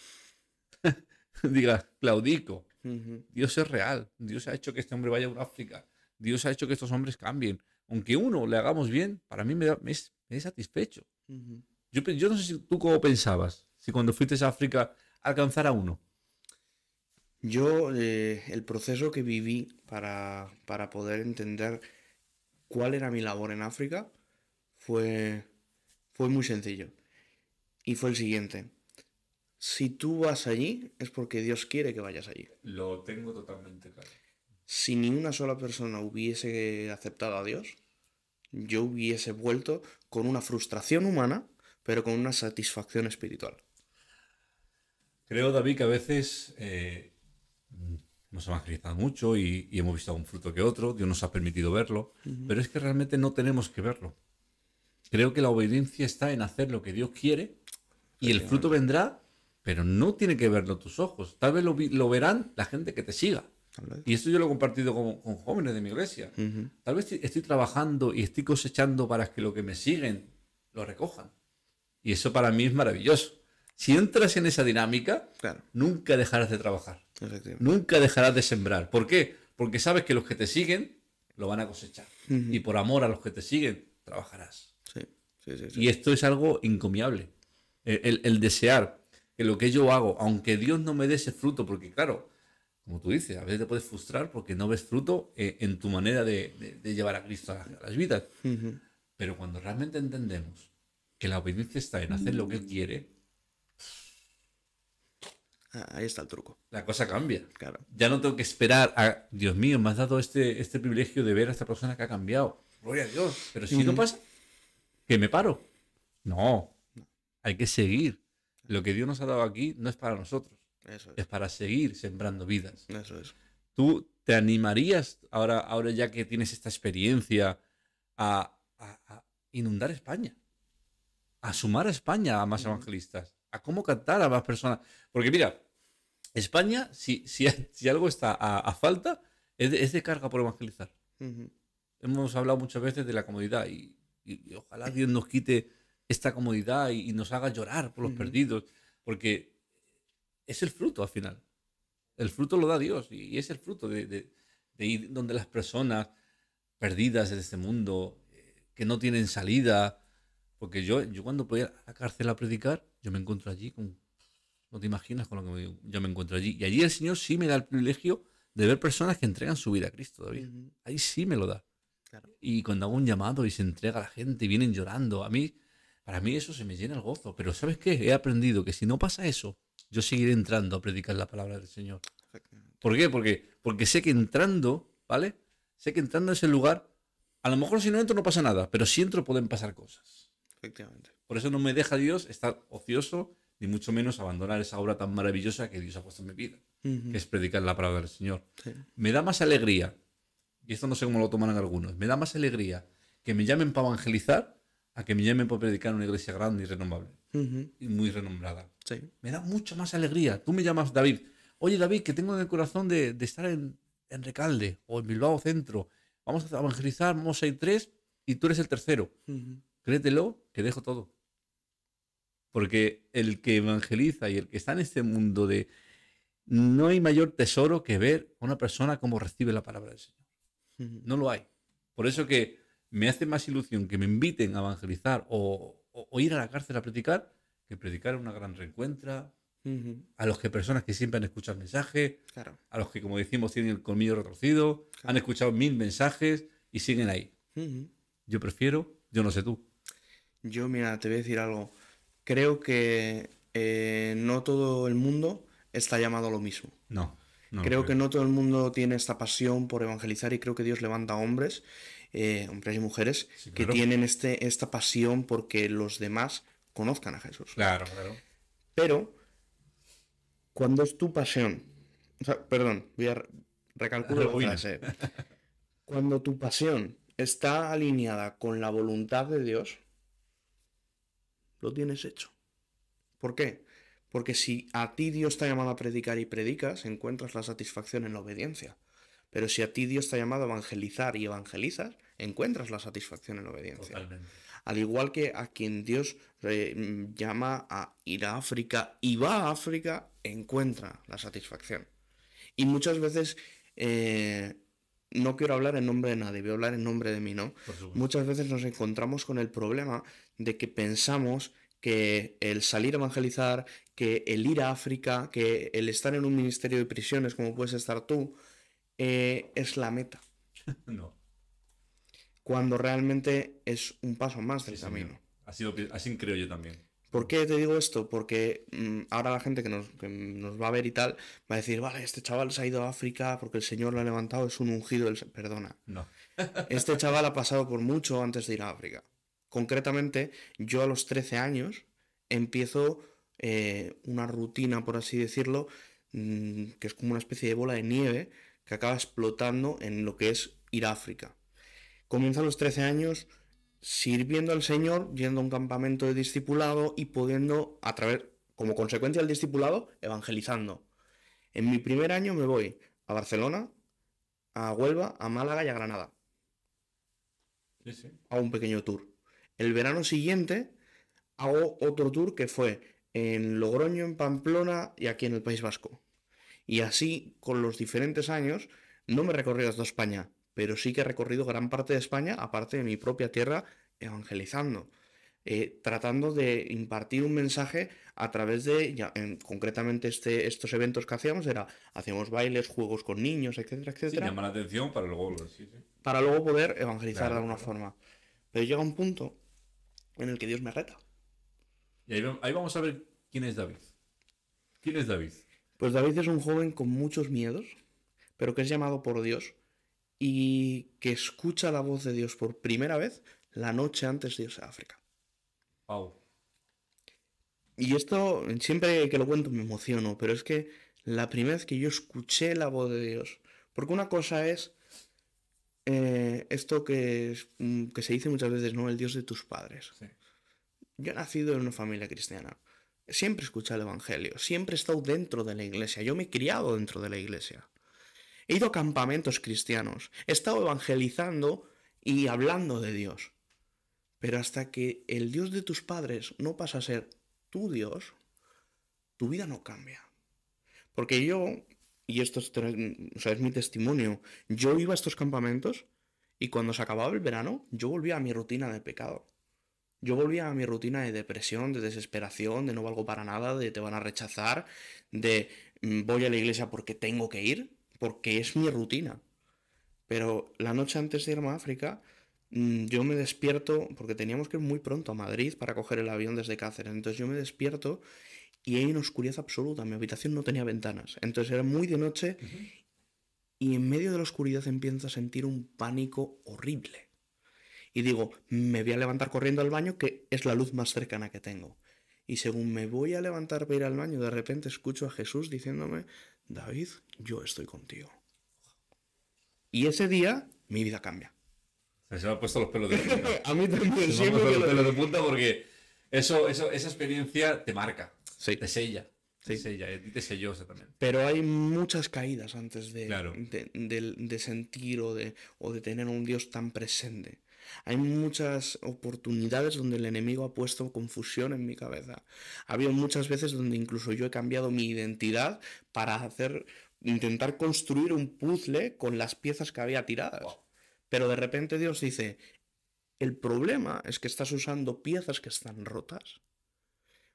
diga, Claudico, ujú, Dios es real, Dios ha hecho que este hombre vaya a un África, Dios ha hecho que estos hombres cambien. Aunque uno le hagamos bien, para mí me es satisfecho. ujú. Yo no sé si tú cómo pensabas, si cuando fuiste a África alcanzar a uno. Yo, el proceso que viví para poder entender cuál era mi labor en África fue, fue muy sencillo. Y fue el siguiente. Si tú vas allí, es porque Dios quiere que vayas allí. Lo tengo totalmente claro. Si ni una sola persona hubiese aceptado a Dios, yo hubiese vuelto con una frustración humana, pero con una satisfacción espiritual. Creo, David, que a veces nos evangelizado mucho y hemos visto un fruto que otro, Dios nos ha permitido verlo, Ujú. pero es que realmente no tenemos que verlo. Creo que la obediencia está en hacer lo que Dios quiere y el fruto Efectivamente. vendrá, pero no tiene que verlo tus ojos. Tal vez lo verán la gente que te siga. Tal vez. Y esto yo lo he compartido con jóvenes de mi iglesia. Ujú. Tal vez estoy trabajando y estoy cosechando para que lo que me siguen lo recojan. Y eso para mí es maravilloso. Si entras en esa dinámica, Claro, nunca dejarás de trabajar. efectivamente. Nunca dejarás de sembrar. ¿Por qué? Porque sabes que los que te siguen lo van a cosechar. Ujú. Y por amor a los que te siguen, trabajarás. Sí, sí, sí, Y sí. esto es algo encomiable. El desear que lo que yo hago, aunque Dios no me dé ese fruto, porque claro, como tú dices, a veces te puedes frustrar porque no ves fruto en tu manera de llevar a Cristo a las vidas. Ujú. Pero cuando realmente entendemos que la obediencia está en hacer lo que Él quiere, Ahí está el truco. la cosa cambia. Claro. Ya no tengo que esperar a, Dios mío, me has dado este privilegio de ver a esta persona que ha cambiado. Gloria a Dios. Pero si no pasa, que me paro. No, hay que seguir. Lo que Dios nos ha dado aquí no es para nosotros. Eso es es. para seguir sembrando vidas. Eso es. ¿Tú te animarías ahora ya que tienes esta experiencia a inundar España? A sumar a España a más Ujú, evangelistas, a cómo cantar a más personas. Porque mira, España, si algo está a falta, es de carga por evangelizar. ujú, Hemos hablado muchas veces de la comodidad y ojalá Dios nos quite esta comodidad y nos haga llorar por los ujú, perdidos, porque es el fruto al final. El fruto lo da Dios y es el fruto de ir donde las personas perdidas en este mundo, que no tienen salida, porque yo cuando voy a la cárcel a predicar, yo me encuentro allí no te imaginas con lo que yo me encuentro allí. Y allí el Señor sí me da el privilegio de ver personas que entregan su vida a Cristo, David. ujú. Ahí sí me lo da. Claro. Y cuando hago un llamado y se entrega a la gente y vienen llorando, para mí eso se me llena el gozo. Pero ¿sabes qué? He aprendido que si no pasa eso, yo seguiré entrando a predicar la palabra del Señor. Efectivamente. ¿Por qué? Porque sé que entrando, ¿vale? Sé que entrando a ese lugar, a lo mejor si no entro no pasa nada, pero si entro pueden pasar cosas. Efectivamente. Por eso no me deja Dios estar ocioso, ni mucho menos abandonar esa obra tan maravillosa que Dios ha puesto en mi vida, que Ujú, es predicar la palabra del Señor. sí. Me da más alegría, y esto no sé cómo lo tomarán algunos, me da más alegría que me llamen para evangelizar a que me llamen para predicar en una iglesia grande y renombrable, Ujú, y muy renombrada. sí. Me da mucha más alegría. Tú me llamas David. Oye, David, que tengo en el corazón de estar en Recalde o en Bilbao Centro. Vamos a evangelizar, vamos a ir 3 y tú eres el tercero. Ujú, Créetelo que dejo todo. Porque el que evangeliza y el que está en este mundo de... No hay mayor tesoro que ver a una persona cómo recibe la palabra del Señor. ujú, No lo hay. Por eso que me hace más ilusión que me inviten a evangelizar o ir a la cárcel a predicar que predicar en una gran reencuentra, ujú. a los que personas que siempre han escuchado el mensaje, Claro. a los que, como decimos, tienen el colmillo retorcido, han Claro. escuchado 1000 mensajes y siguen ahí. Ujú. Yo prefiero, yo no sé tú. Yo, mira, te voy a decir algo. Creo que no todo el mundo está llamado a lo mismo. No, no lo Creo que creo. no todo el mundo tiene esta pasión por evangelizar y creo que Dios levanta hombres, hombres y mujeres, Sí, que claro. tienen esta pasión porque los demás conozcan a Jesús. Claro, claro. Pero cuando es tu pasión, o sea, perdón, recalculo la Rebobina. frase. Cuando tu pasión está alineada con la voluntad de Dios, lo tienes hecho. ¿Por qué? Porque si a ti Dios te ha llamado a predicar y predicas, encuentras la satisfacción en la obediencia. Pero si a ti Dios te ha llamado a evangelizar y evangelizas, encuentras la satisfacción en la obediencia. Totalmente. Al igual que a quien Dios llama a ir a África y va a África, encuentra la satisfacción. Y muchas veces, no quiero hablar en nombre de nadie, voy a hablar en nombre de mí, ¿no? Por supuesto. Muchas veces nos encontramos con el problema de que pensamos que el salir a evangelizar, que el ir a África, que el estar en un ministerio de prisiones como puedes estar tú, es la meta, No. cuando realmente es un paso más Sí, del señor. camino. Así creo yo también. ¿Por qué te digo esto? Porque ahora la gente que nos va a ver y tal va a decir, vale, este chaval se ha ido a África porque el Señor lo ha levantado, es un ungido Perdona. No. Este chaval ha pasado por mucho antes de ir a África. Concretamente, yo a los 13 años empiezo una rutina, por así decirlo, que es como una especie de bola de nieve que acaba explotando en lo que es ir a África. Comienzo a los 13 años sirviendo al Señor, yendo a un campamento de discipulado y pudiendo, como consecuencia del discipulado, evangelizando. En mi primer año me voy a Barcelona, a Huelva, a Málaga y a Granada, Sí, sí. a un pequeño tour. El verano siguiente hago otro tour que fue en Logroño, en Pamplona y aquí en el País Vasco. Y así, con los diferentes años, no me he recorrido toda España, pero sí que he recorrido gran parte de España, aparte de mi propia tierra, evangelizando. Tratando de impartir un mensaje a través de, concretamente estos eventos que hacíamos bailes, juegos con niños, etcétera, Sí, etcétera, llama la atención para luego. Sí, sí. para luego poder evangelizar de Claro, alguna claro. forma. Pero llega un punto en el que Dios me reta. Y ahí vamos a ver quién es David. ¿Quién es David? Pues David es un joven con muchos miedos, pero que es llamado por Dios y que escucha la voz de Dios por primera vez la noche antes de irse a África. Pau. Y esto, siempre que lo cuento me emociono, pero es que la primera vez que yo escuché la voz de Dios, porque una cosa es esto que se dice muchas veces, ¿no? El Dios de tus padres. Sí. Yo he nacido en una familia cristiana. Siempre he escuchado el Evangelio, siempre he estado dentro de la iglesia, yo me he criado dentro de la iglesia. He ido a campamentos cristianos, he estado evangelizando y hablando de Dios. Pero hasta que el Dios de tus padres no pasa a ser tu Dios, tu vida no cambia. Porque yo, y esto es, o sea, es mi testimonio, yo iba a estos campamentos y cuando se acababa el verano, yo volvía a mi rutina de pecado. Yo volvía a mi rutina de depresión, de desesperación, de no valgo para nada, de te van a rechazar, de voy a la iglesia porque tengo que ir, porque es mi rutina. Pero la noche antes de irme a África, yo me despierto, porque teníamos que ir muy pronto a Madrid para coger el avión desde Cáceres. Entonces yo me despierto y hay una oscuridad absoluta. Mi habitación no tenía ventanas. Entonces era muy de noche y en medio de la oscuridad empiezo a sentir un pánico horrible. Y digo, me voy a levantar corriendo al baño, que es la luz más cercana que tengo. Y según me voy a levantar para ir al baño, de repente escucho a Jesús diciéndome, David, yo estoy contigo. Y ese día mi vida cambia. Se me han puesto los pelos de punta. A mí también, Se me han puesto los pelos de punta porque esa experiencia te marca, Sí. te sella. Sí. Te sella, y te selló eso también. Pero hay muchas caídas antes Claro. de sentir o de tener un Dios tan presente. Hay muchas oportunidades donde el enemigo ha puesto confusión en mi cabeza. Ha habido muchas veces donde incluso yo he cambiado mi identidad para intentar construir un puzzle con las piezas que había tiradas. Wow. Pero de repente Dios dice, el problema es que estás usando piezas que están rotas.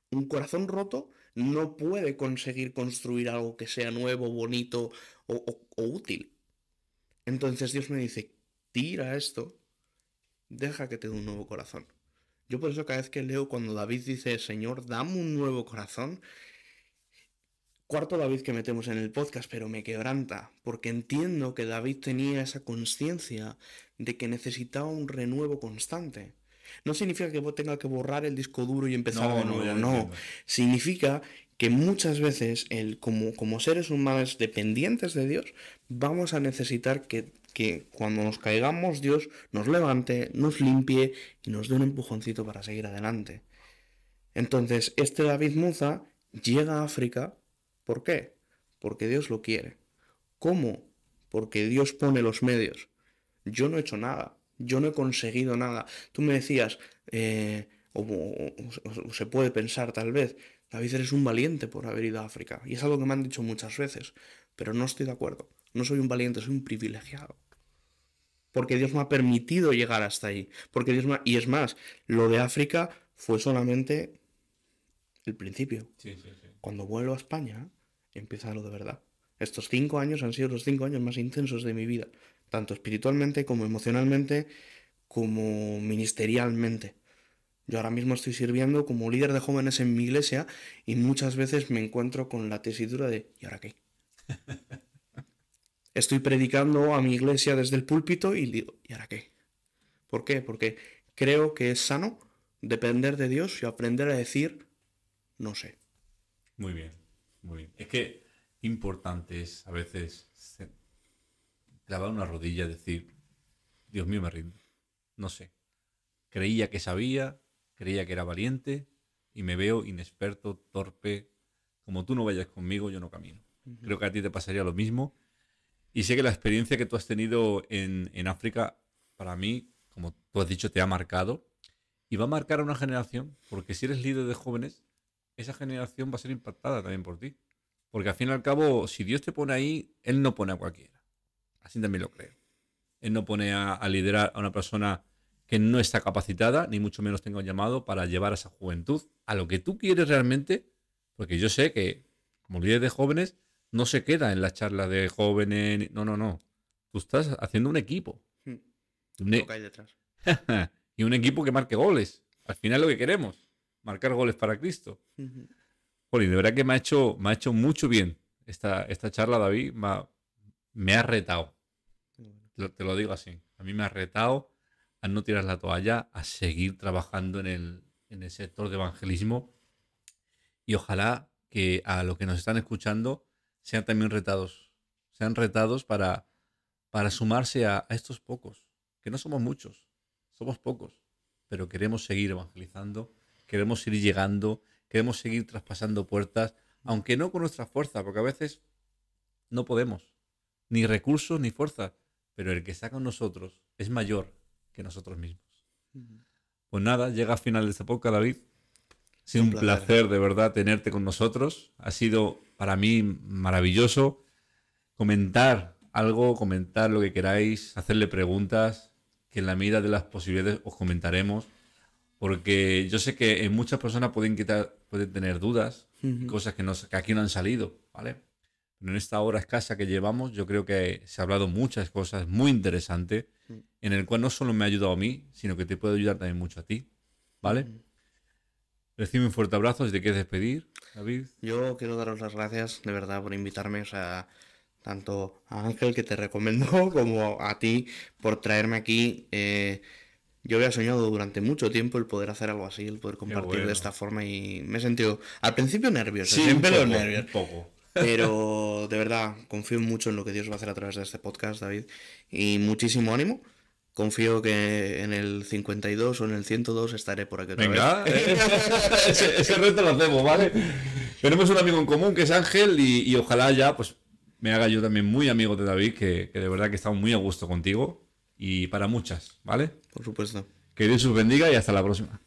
Un corazón roto no puede conseguir construir algo que sea nuevo, bonito o útil. Entonces Dios me dice, tira esto, deja que te dé un nuevo corazón. Yo por eso cada vez que leo cuando David dice, Señor, dame un nuevo corazón, cuarto David que metemos en el podcast, pero me quebranta, porque entiendo que David tenía esa conciencia de que necesitaba un renuevo constante. No significa que tenga que borrar el disco duro y empezar de nuevo, no. Significa que muchas veces, como seres humanos dependientes de Dios, vamos a necesitar que cuando nos caigamos, Dios nos levante, nos limpie y nos dé un empujoncito para seguir adelante. Entonces, este David Muza llega a África. ¿Por qué? Porque Dios lo quiere. ¿Cómo? Porque Dios pone los medios. Yo no he hecho nada. Yo no he conseguido nada. Tú me decías, o se puede pensar tal vez, David, eres un valiente por haber ido a África. Y es algo que me han dicho muchas veces. Pero no estoy de acuerdo. No soy un valiente, soy un privilegiado. Porque Dios me ha permitido llegar hasta ahí. Y es más, lo de África fue solamente el principio. Sí. Cuando vuelvo a España, empieza lo de verdad. Estos 5 años han sido los 5 años más intensos de mi vida, tanto espiritualmente como emocionalmente, como ministerialmente. Yo ahora mismo estoy sirviendo como líder de jóvenes en mi iglesia y muchas veces me encuentro con la tesitura de ¿y ahora qué? Estoy predicando a mi iglesia desde el púlpito y digo ¿y ahora qué? ¿Por qué? Porque creo que es sano depender de Dios y aprender a decir no sé. Muy bien, muy bien. Es que importante es a veces clavar una rodilla y decir, Dios mío, me rindo. No sé. Creía que sabía, creía que era valiente y me veo inexperto, torpe. Como tú no vayas conmigo, yo no camino. Creo que a ti te pasaría lo mismo. Y sé que la experiencia que tú has tenido en África, para mí, como tú has dicho, te ha marcado. Y va a marcar a una generación, porque si eres líder de jóvenes, esa generación va a ser impactada también por ti. Porque al fin y al cabo, si Dios te pone ahí, Él no pone a cualquiera. Así también lo creo. Él no pone a liderar a una persona que no está capacitada, ni mucho menos tenga un llamado para llevar a esa juventud a lo que tú quieres realmente. Porque yo sé que, como líder de jóvenes, no se queda en las charlas de jóvenes. No. Tú estás haciendo un equipo. Lo que hay detrás. Y un equipo que marque goles. Al final lo que queremos. Marcar goles para Cristo. Jolín, de verdad que me ha hecho mucho bien esta charla, David. Me ha retado. Te lo digo así. A mí me ha retado a no tirar la toalla, a seguir trabajando en el sector de evangelismo. Y ojalá que a los que nos están escuchando sean también retados. Sean retados para sumarse a estos pocos, que no somos muchos, somos pocos, pero queremos seguir evangelizando, queremos seguir llegando, queremos seguir traspasando puertas, aunque no con nuestra fuerza, porque a veces no podemos, ni recursos ni fuerza, pero el que está con nosotros es mayor que nosotros mismos. Pues nada, llega al final de esta podcast, David. Ha sido un placer de verdad tenerte con nosotros. Ha sido para mí maravilloso comentar algo, comentar lo que queráis, hacerle preguntas, que en la medida de las posibilidades os comentaremos, porque yo sé que en muchas personas pueden tener dudas, cosas que aquí no han salido, ¿vale? Pero en esta hora escasa que llevamos, yo creo que se ha hablado muchas cosas muy interesantes, en el cual no solo me ha ayudado a mí, sino que te puede ayudar también mucho a ti, ¿vale? Recibe un fuerte abrazo. Si te quieres despedir, David. Yo quiero daros las gracias de verdad por invitarme, o sea, tanto a Ángel que te recomendó como a ti por traerme aquí. Yo había soñado durante mucho tiempo el poder hacer algo así, el poder compartir de esta forma y me he sentido al principio nervioso, Sí, siempre un los poco, nervios. un poco. Pero de verdad, confío mucho en lo que Dios va a hacer a través de este podcast, David. Y muchísimo ánimo. Confío que en el 52 o en el 102 estaré por aquí otra Venga, vez. ese reto lo hacemos, ¿vale? Tenemos un amigo en común que es Ángel y ojalá ya pues me haga yo también muy amigo de David, que de verdad que estamos muy a gusto contigo y para muchas, ¿vale? Por supuesto. Que Dios os bendiga y hasta la próxima.